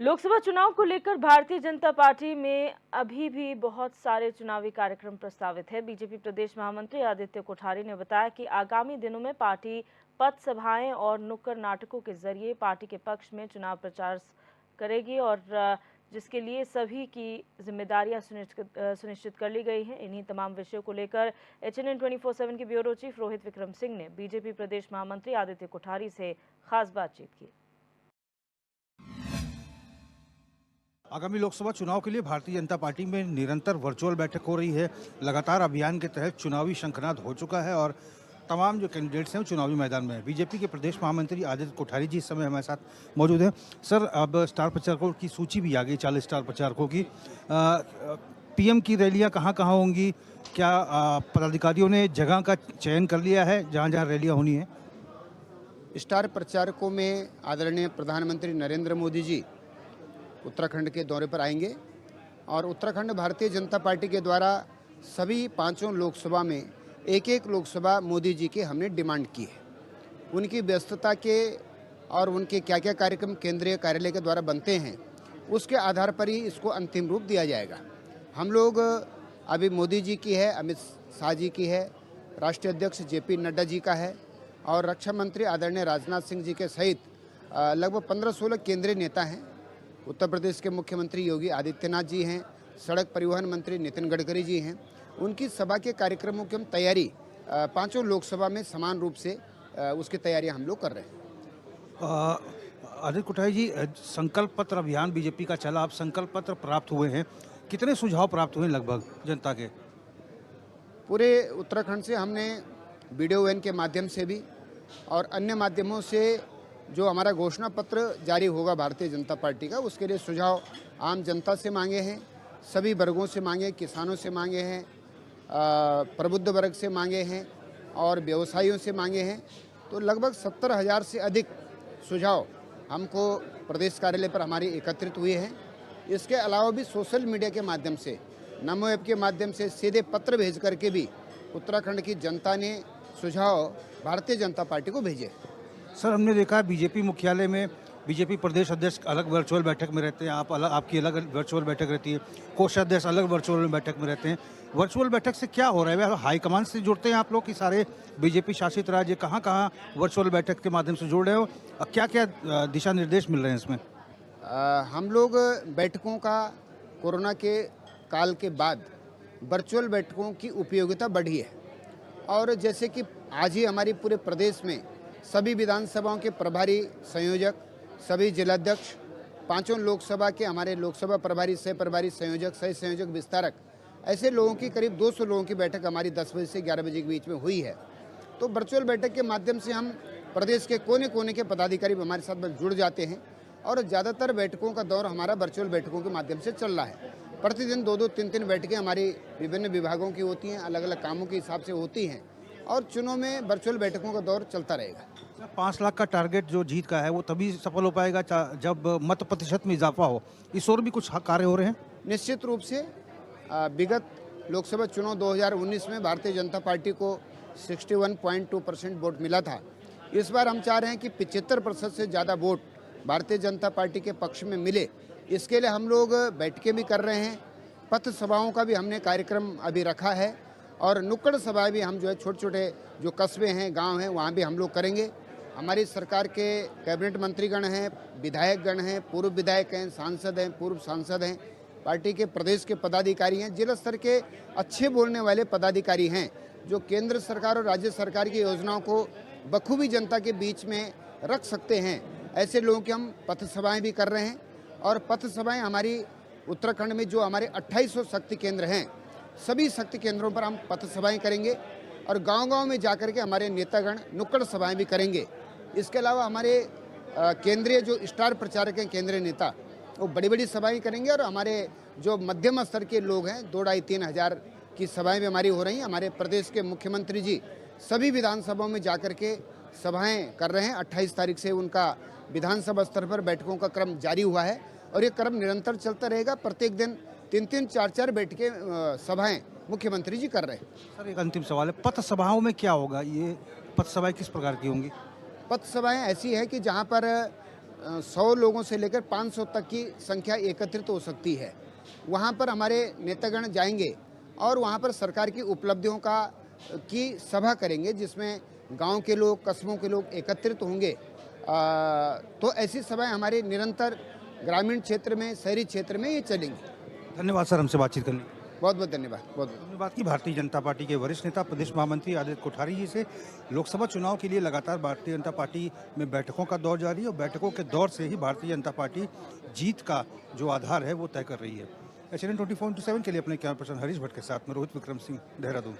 लोकसभा चुनाव को लेकर भारतीय जनता पार्टी में अभी भी बहुत सारे चुनावी कार्यक्रम प्रस्तावित है। बीजेपी प्रदेश महामंत्री आदित्य कोठारी ने बताया कि आगामी दिनों में पार्टी पथ सभाएं और नुक्कड़ नाटकों के जरिए पार्टी के पक्ष में चुनाव प्रचार करेगी और जिसके लिए सभी की जिम्मेदारियां सुनिश्चित कर ली गई हैं। इन्हीं तमाम विषयों को लेकर HNN 24/7 के ब्यूरो चीफ रोहित विक्रम सिंह ने बीजेपी प्रदेश महामंत्री आदित्य कोठारी से खास बातचीत की। आगामी लोकसभा चुनाव के लिए भारतीय जनता पार्टी में निरंतर वर्चुअल बैठक हो रही है। लगातार अभियान के तहत चुनावी शंखनाद हो चुका है और तमाम जो कैंडिडेट्स हैं वो चुनावी मैदान में हैं। बीजेपी के प्रदेश महामंत्री आदित्य कोठारी जी इस समय हमारे साथ मौजूद हैं। सर, अब स्टार प्रचारकों की सूची भी आ गई, 40 स्टार प्रचारकों की। पीएम की रैलियां कहाँ कहाँ होंगी? क्या पदाधिकारियों ने जगह का चयन कर लिया है जहाँ जहाँ रैलियाँ होनी है? स्टार प्रचारकों में आदरणीय प्रधानमंत्री नरेंद्र मोदी जी उत्तराखंड के दौरे पर आएंगे और उत्तराखंड भारतीय जनता पार्टी के द्वारा सभी पांचों लोकसभा में एक एक लोकसभा मोदी जी की हमने डिमांड की है। उनकी व्यस्तता के और उनके क्या क्या कार्यक्रम केंद्रीय कार्यालय के द्वारा बनते हैं उसके आधार पर ही इसको अंतिम रूप दिया जाएगा। हम लोग अभी मोदी जी की है, अमित शाह जी की है, राष्ट्रीय अध्यक्ष JP नड्डा जी का है और रक्षा मंत्री आदरणीय राजनाथ सिंह जी के सहित लगभग 15-16 केंद्रीय नेता हैं। उत्तर प्रदेश के मुख्यमंत्री योगी आदित्यनाथ जी हैं, सड़क परिवहन मंत्री नितिन गडकरी जी हैं। उनकी सभा के कार्यक्रमों की हम तैयारी पांचों लोकसभा में समान रूप से उसकी तैयारियां हम लोग कर रहे हैं। आदित्य कोठारी जी, संकल्प पत्र अभियान बीजेपी का चला, अब संकल्प पत्र प्राप्त हुए हैं। कितने सुझाव प्राप्त हुए लगभग जनता के? पूरे उत्तराखंड से हमने वीडियो वैन के माध्यम से भी और अन्य माध्यमों से जो हमारा घोषणा पत्र जारी होगा भारतीय जनता पार्टी का, उसके लिए सुझाव आम जनता से मांगे हैं, सभी वर्गों से मांगे, किसानों से मांगे हैं, प्रबुद्ध वर्ग से मांगे हैं और व्यवसायियों से मांगे हैं। तो लगभग 70,000 से अधिक सुझाव हमको प्रदेश कार्यालय पर हमारी एकत्रित हुए हैं। इसके अलावा भी सोशल मीडिया के माध्यम से, नमो ऐप के माध्यम से सीधे पत्र भेज करके भी उत्तराखंड की जनता ने सुझाव भारतीय जनता पार्टी को भेजे। सर, हमने देखा है बीजेपी मुख्यालय में बीजेपी प्रदेश अध्यक्ष अलग वर्चुअल बैठक में रहते हैं, आपकी अलग वर्चुअल बैठक रहती है, कोषाध्यक्ष अलग वर्चुअल बैठक में रहते हैं। वर्चुअल बैठक से क्या हो रहा है? हाईकमान से जुड़ते हैं आप लोग कि सारे बीजेपी शासित राज्य कहाँ कहाँ वर्चुअल बैठक के माध्यम से जुड़ रहे हो? क्या क्या दिशा निर्देश मिल रहे हैं इसमें? हम लोग बैठकों का कोरोना के काल के बाद वर्चुअल बैठकों की उपयोगिता बढ़ी है और जैसे कि आज ही हमारी पूरे प्रदेश में सभी विधानसभाओं के प्रभारी संयोजक, सभी जिलाध्यक्ष, पांचों लोकसभा के हमारे लोकसभा प्रभारी, सह प्रभारी संयोजक, सह संयोजक, विस्तारक, ऐसे लोगों की करीब 200 लोगों की बैठक हमारी 10 बजे से 11 बजे के बीच में हुई है। तो वर्चुअल बैठक के माध्यम से हम प्रदेश के कोने कोने के पदाधिकारी हमारे साथ जुड़ जाते हैं और ज़्यादातर बैठकों का दौर हमारा वर्चुअल बैठकों के माध्यम से चल रहा है। प्रतिदिन 2-2, 3-3 बैठकें हमारी विभिन्न विभागों की होती हैं, अलग अलग कामों के हिसाब से होती हैं और चुनाव में वर्चुअल बैठकों का दौर चलता रहेगा। 5 लाख का टारगेट जो जीत का है वो तभी सफल हो पाएगा जब मत प्रतिशत में इजाफा हो। इस ओर भी कुछ कार्य हो रहे हैं? निश्चित रूप से विगत लोकसभा चुनाव 2019 में भारतीय जनता पार्टी को 61.2% वोट मिला था। इस बार हम चाह रहे हैं कि 75% से ज़्यादा वोट भारतीय जनता पार्टी के पक्ष में मिले। इसके लिए हम लोग बैठकें भी कर रहे हैं, पथ सभाओं का भी हमने कार्यक्रम अभी रखा है और नुक्कड़ सभाएं भी हम जो है छोटे छोटे जो कस्बे हैं, गांव हैं, वहां भी हम लोग करेंगे। हमारी सरकार के कैबिनेट मंत्रीगण हैं, विधायकगण हैं, पूर्व विधायक हैं, सांसद हैं, पूर्व सांसद हैं, पार्टी के प्रदेश के पदाधिकारी हैं, जिला स्तर के अच्छे बोलने वाले पदाधिकारी हैं जो केंद्र सरकार और राज्य सरकार की योजनाओं को बखूबी जनता के बीच में रख सकते हैं। ऐसे लोगों की हम पथ सभाएँ भी कर रहे हैं और पथ सभाएँ हमारी उत्तराखंड में जो हमारे 2800 शक्ति केंद्र हैं, सभी शक्ति केंद्रों पर हम पथ सभाएं करेंगे और गांव-गांव में जाकर के हमारे नेतागण नुक्कड़ सभाएं भी करेंगे। इसके अलावा हमारे केंद्रीय जो स्टार प्रचारक हैं, केंद्रीय नेता, वो बड़ी-बड़ी सभाएं करेंगे और हमारे जो मध्यम स्तर के लोग हैं 2-2.5-3 हज़ार की सभाएं भी हमारी हो रही हैं। हमारे प्रदेश के मुख्यमंत्री जी सभी विधानसभाओं में जाकर के सभाएँ कर रहे हैं। 28 तारीख से उनका विधानसभा स्तर पर बैठकों का क्रम जारी हुआ है और ये क्रम निरंतर चलता रहेगा। प्रत्येक दिन 3-3, 4-4 बैठकें सभाएं मुख्यमंत्री जी कर रहे हैं। सर, एक अंतिम सवाल है, पथ सभाओं में क्या होगा? ये पथ सभाएं किस प्रकार की होंगी? पथ सभाएं ऐसी है कि जहां पर 100 लोगों से लेकर 500 तक की संख्या एकत्रित हो सकती है। वहाँ पर हमारे नेतागण जाएंगे और वहाँ पर सरकार की उपलब्धियों की सभा करेंगे, जिसमें गांव के लोग, कस्बों के लोग एकत्रित होंगे। तो ऐसी सभाएं हमारे निरंतर ग्रामीण क्षेत्र में, शहरी क्षेत्र में ये चलेंगी। धन्यवाद सर हमसे बातचीत करने के लिए। बहुत बहुत धन्यवाद। बहुत हमने बात की भारतीय जनता पार्टी के वरिष्ठ नेता प्रदेश महामंत्री आदित्य कोठारी जी से। लोकसभा चुनाव के लिए लगातार भारतीय जनता पार्टी में बैठकों का दौर जारी है और बैठकों के दौर से ही भारतीय जनता पार्टी जीत का जो आधार है वो तय कर रही है। HNN 24/7 के लिए अपने कैमरा पर्सन हरीश भट्ट के साथ में रोहित विक्रम सिंह, देहरादून।